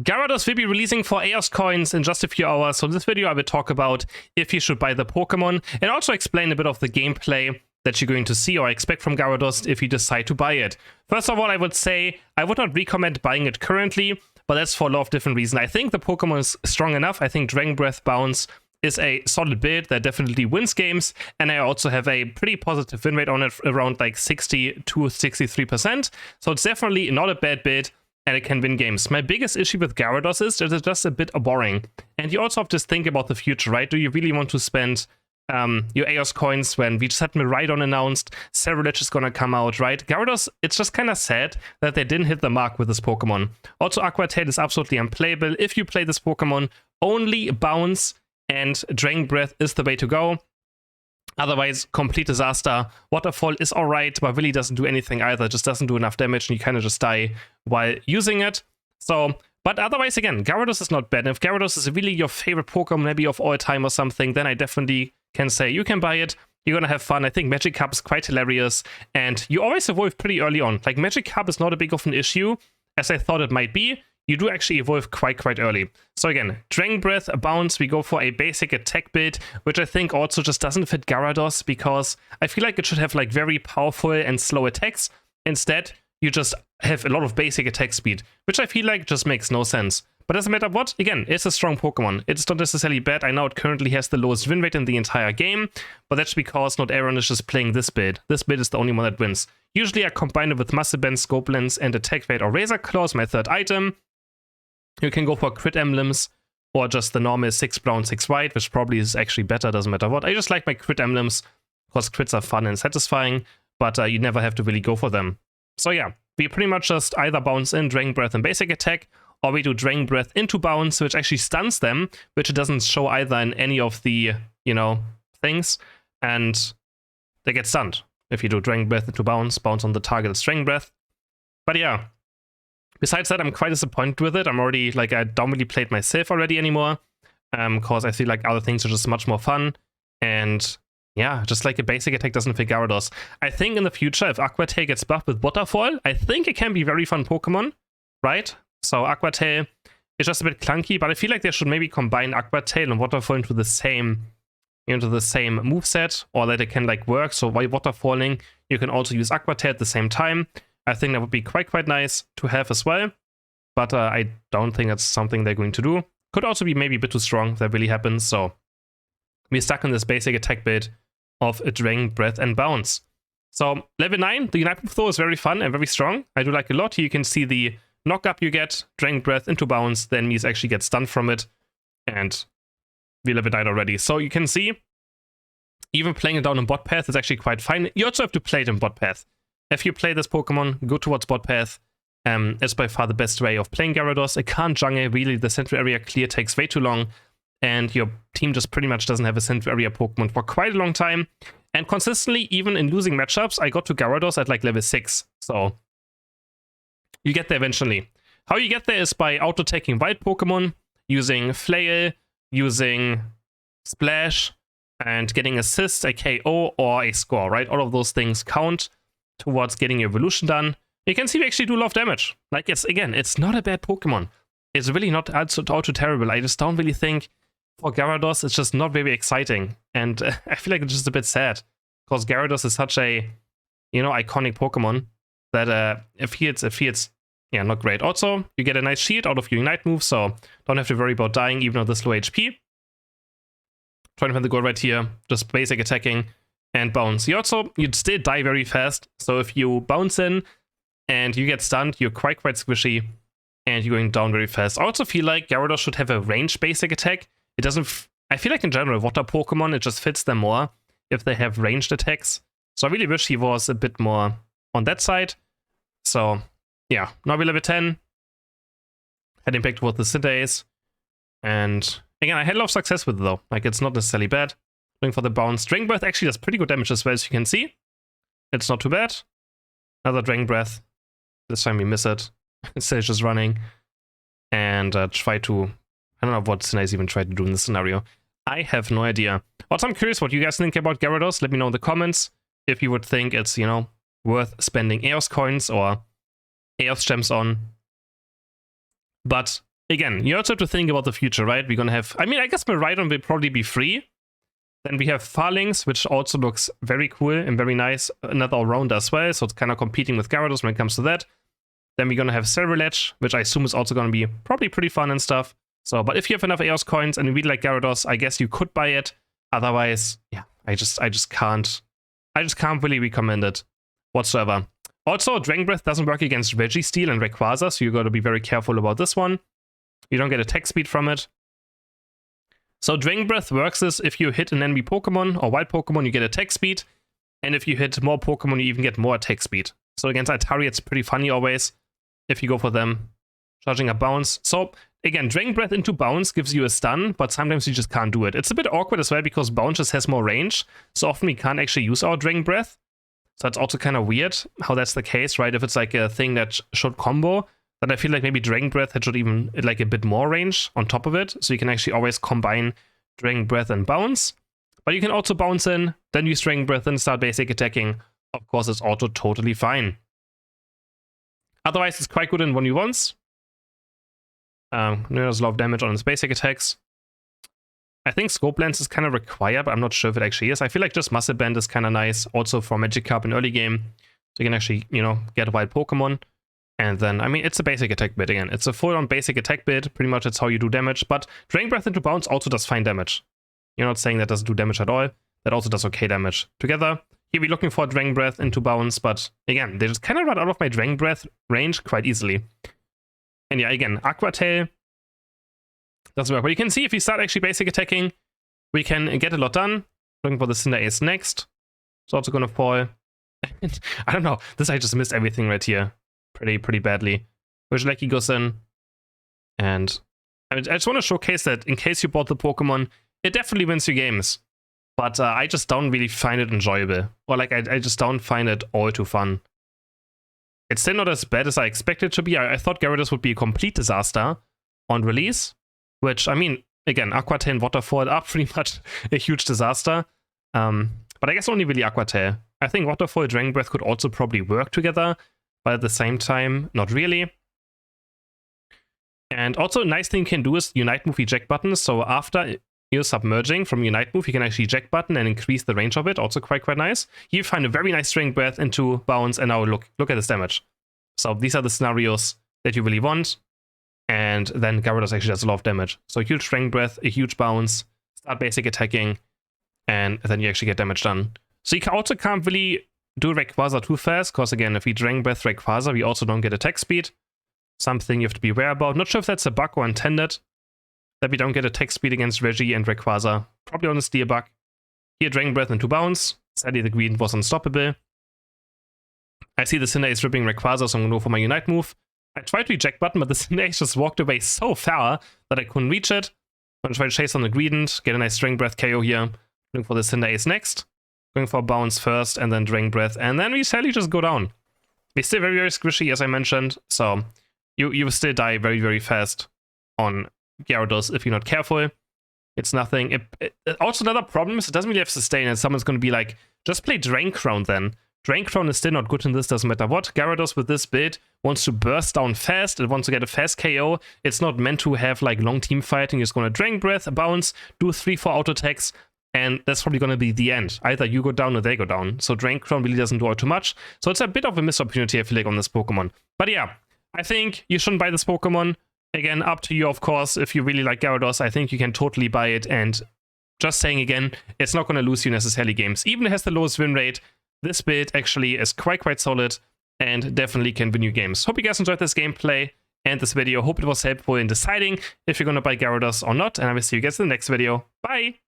Gyarados will be releasing for Aeos coins in just a few hours, so in this video I will talk about if you should buy the Pokemon and also explain a bit of the gameplay that you're going to see or expect from Gyarados if you decide to buy it. First of all, I would say I would not recommend buying it currently, but that's for a lot of different reasons. I think the Pokemon is strong enough. I think Dragon Breath Bounce is a solid build that definitely wins games, and I also have a pretty positive win rate on it, around like 60 to 63%, so it's definitely not a bad build, and it can win games. My biggest issue with Gyarados is that it's just a bit boring, and you also have to think about the future, right? Do you really want to spend your Aeos coins when we just had Miraidon announced, Cerulege is gonna come out, right? Gyarados, it's just kind of sad that they didn't hit the mark with this Pokemon. Also, Aqua Tail is absolutely unplayable. If you play this Pokemon, only Bounce and Dragon Breath is the way to go. Otherwise, complete disaster. Waterfall is alright, but really doesn't do anything either. Just doesn't do enough damage, and you kind of just die while using it. So, but otherwise, again, Gyarados is not bad. And if Gyarados is really your favorite Pokemon, maybe of all time or something, then I definitely can say you can buy it. You're gonna have fun. I think Magikarp is quite hilarious, and you always evolve pretty early on. Like, Magikarp is not a big of an issue, as I thought it might be. You do actually evolve quite early. So again, Dragon Breath, Bounce, we go for a basic attack build, which I think also just doesn't fit Gyarados, because I feel like it should have like very powerful and slow attacks. Instead, you just have a lot of basic attack speed, which I feel like just makes no sense. But doesn't matter what, again, it's a strong Pokemon. It's not necessarily bad. I know it currently has the lowest win rate in the entire game, but that's because not everyone is just playing this build. This build is the only one that wins. Usually I combine it with Muscle Bend, Scope Lens, and Attack Rate or Razor Claws, my third item. You can go for crit emblems or just the normal 6 brown, 6 white, which probably is actually better, doesn't matter what. I just like my crit emblems because crits are fun and satisfying, but you never have to really go for them. So yeah, we pretty much just either bounce in Dragon Breath and basic attack, or we do Dragon Breath into Bounce, which actually stuns them, which it doesn't show either in any of the, you know, things, and they get stunned. If you do Dragon Breath into Bounce, bounce on the target is Dragon Breath. But yeah. Besides that, I'm quite disappointed with it. I'm already, like, I don't really play it myself already anymore, because I feel like other things are just much more fun. And yeah, just like a basic attack doesn't fit Gyarados. I think in the future, if Aqua Tail gets buffed with Waterfall, I think it can be very fun Pokemon, right? So Aqua Tail is just a bit clunky, but I feel like they should maybe combine Aqua Tail and Waterfall into the same moveset, or that it can like work. So while Waterfalling, you can also use Aqua Tail at the same time. I think that would be quite nice to have as well, but I don't think that's something they're going to do. Could also be maybe a bit too strong if that really happens, so we're stuck in this basic attack build of a Dragon Breath and Bounce. So level 9, the Unite Move though is very fun and very strong. I do like a lot. Here you can see the knock up you get, Dragon Breath into Bounce, the enemies actually get stunned from it, and we level 9 already. So you can see, even playing it down in bot path is actually quite fine. You also have to play it in bot path. If you play this Pokemon, go towards bot path. It's by far the best way of playing Gyarados. It can't jungle, really. The central area clear takes way too long, and your team just pretty much doesn't have a central area Pokemon for quite a long time. And consistently, even in losing matchups, I got to Gyarados at like level 6. So you get there eventually. How you get there is by auto-taking wild Pokemon, using Flail, using Splash, and getting assist, a KO, or a score, right? All of those things count towards getting your evolution done. You can see we actually do a lot of damage. Like, it's not a bad Pokemon. It's really not all too terrible. I just don't really think for Gyarados it's just not very exciting. And I feel like it's just a bit sad, because Gyarados is such a, you know, iconic Pokemon that if it's yeah, not great. Also, you get a nice shield out of your Unite move, so don't have to worry about dying even on this low HP. Trying to find the goal right here, just basic attacking and bounce. You'd still die very fast, so if you bounce in and you get stunned, you're quite squishy, and you're going down very fast. I also feel like Gyarados should have a ranged basic attack. It doesn't, I feel like in general, water Pokemon, it just fits them more if they have ranged attacks. So I really wish he was a bit more on that side. So yeah, now we're level 10, heading back towards the Cidays, and again, I had a lot of success with it though. Like, it's not necessarily bad. Going for the bounce. Dragon Breath actually does pretty good damage as well, as you can see. It's not too bad. Another Dragon Breath. This time we miss it. Instead of just running. And try to... I don't know what Cidays even tried to do in this scenario. I have no idea. Also, I'm curious what you guys think about Gyarados. Let me know in the comments if you would think it's, you know, worth spending Aeos coins or Aeos gems on. But again, you also have to think about the future, right? We're gonna have, I mean, I guess Miraidon will probably be free. Then we have Farlings, which also looks very cool and very nice. Another all-rounder as well, so it's kind of competing with Gyarados when it comes to that. Then we're gonna have Cerulege, which I assume is also gonna be probably pretty fun and stuff. So, but if you have enough Aeos coins and you really like Gyarados, I guess you could buy it. Otherwise, yeah, I just can't really recommend it whatsoever. Also, Dragon Breath doesn't work against Registeel and Rayquaza, so you gotta be very careful about this one. You don't get attack speed from it. So Dragon Breath works is if you hit an enemy Pokemon or wild Pokemon, you get attack speed. And if you hit more Pokemon, you even get more attack speed. So against Atari, it's pretty funny always if you go for them. Charging a bounce. So again, Dragon Breath into bounce gives you a stun, but sometimes you just can't do it. It's a bit awkward as well because bounce just has more range. So often we can't actually use our Dragon Breath. So it's also kind of weird how that's the case, right? If it's like a thing that should combo, then I feel like maybe Dragon Breath should even like a bit more range on top of it. So you can actually always combine Dragon Breath and bounce. But you can also bounce in, then use Dragon Breath and start basic attacking. Of course, it's also totally fine. Otherwise, it's quite good in 1v1s. There's a lot of damage on its basic attacks. I think Scope Lens is kind of required, but I'm not sure if it actually is. I feel like just Muscle Band is kind of nice, also for Magikarp in early game. So you can actually, you know, get a wild Pokemon. And then, I mean, it's a basic attack build again. It's a full-on basic attack build. Pretty much that's how you do damage. But Dragon Breath into bounce also does fine damage. You're not saying that doesn't do damage at all. That also does okay damage. Together, here we're looking for Dragon Breath into bounce, but again, they just kind of run out of my Dragon Breath range quite easily. And yeah, again, Aqua Tail doesn't work. But you can see if we start actually basic attacking, we can get a lot done. Looking for the Cinder Ace next. It's also gonna fall. I don't know. This I just missed everything right here. Pretty badly. Lucky goes in. And I just want to showcase that in case you bought the Pokemon, it definitely wins you games. But I just don't really find it enjoyable. Or like, I just don't find it all too fun. It's still not as bad as I expected it to be. I thought Gyarados would be a complete disaster on release. Which, I mean, again, Aqua Tail and Waterfall are pretty much a huge disaster. But I guess only really Aqua Tail. I think Waterfall and Dragon Breath could also probably work together. But at the same time, not really. And also a nice thing you can do is Unite Move eject button. So after you're submerging from Unite Move, you can actually eject button and increase the range of it. Also quite nice. You find a very nice Dragon Breath into bounce, and now look at this damage. So these are the scenarios that you really want. And then Gyarados actually does a lot of damage. So a huge Dragon Breath, a huge bounce, start basic attacking, and then you actually get damage done. So you also can't really do Rayquaza too fast, because again, if we Dragon Breath Rayquaza, we also don't get attack speed. Something you have to be aware about. Not sure if that's a bug or intended, that we don't get attack speed against Reggie and Rayquaza. Probably honestly a bug. Here, Dragon Breath into bounce. Sadly, the green was unstoppable. I see the Cinder Ace ripping Rayquaza, so I'm gonna go for my Unite move. I tried to eject button, but the Cinder Ace just walked away so far that I couldn't reach it. I'm gonna try to chase on the Greedent, get a nice Dragon Breath KO here. Looking for the Cinder Ace next. Going for bounce first, and then Dragon Breath, and then we sadly just go down. We're still very squishy, as I mentioned, so you will still die very fast on Gyarados if you're not careful. It's nothing. Also, another problem is it doesn't really have sustain, and someone's going to be like, just play Drain Crown then. Drain Crown is still not good in this, doesn't matter what. Gyarados with this build wants to burst down fast, it wants to get a fast KO. It's not meant to have like long team fighting. You're just going to Dragon Breath, bounce, do 3-4 auto attacks, and that's probably going to be the end. Either you go down or they go down. So Drain Crown really doesn't do all too much. So it's a bit of a missed opportunity, I feel like, on this Pokemon. But yeah, I think you shouldn't buy this Pokemon. Again, up to you, of course. If you really like Gyarados, I think you can totally buy it. And just saying again, it's not going to lose you necessarily games. Even if it has the lowest win rate, this build actually is quite solid and definitely can win you games. Hope you guys enjoyed this gameplay and this video. Hope it was helpful in deciding if you're going to buy Gyarados or not. And I will see you guys in the next video. Bye!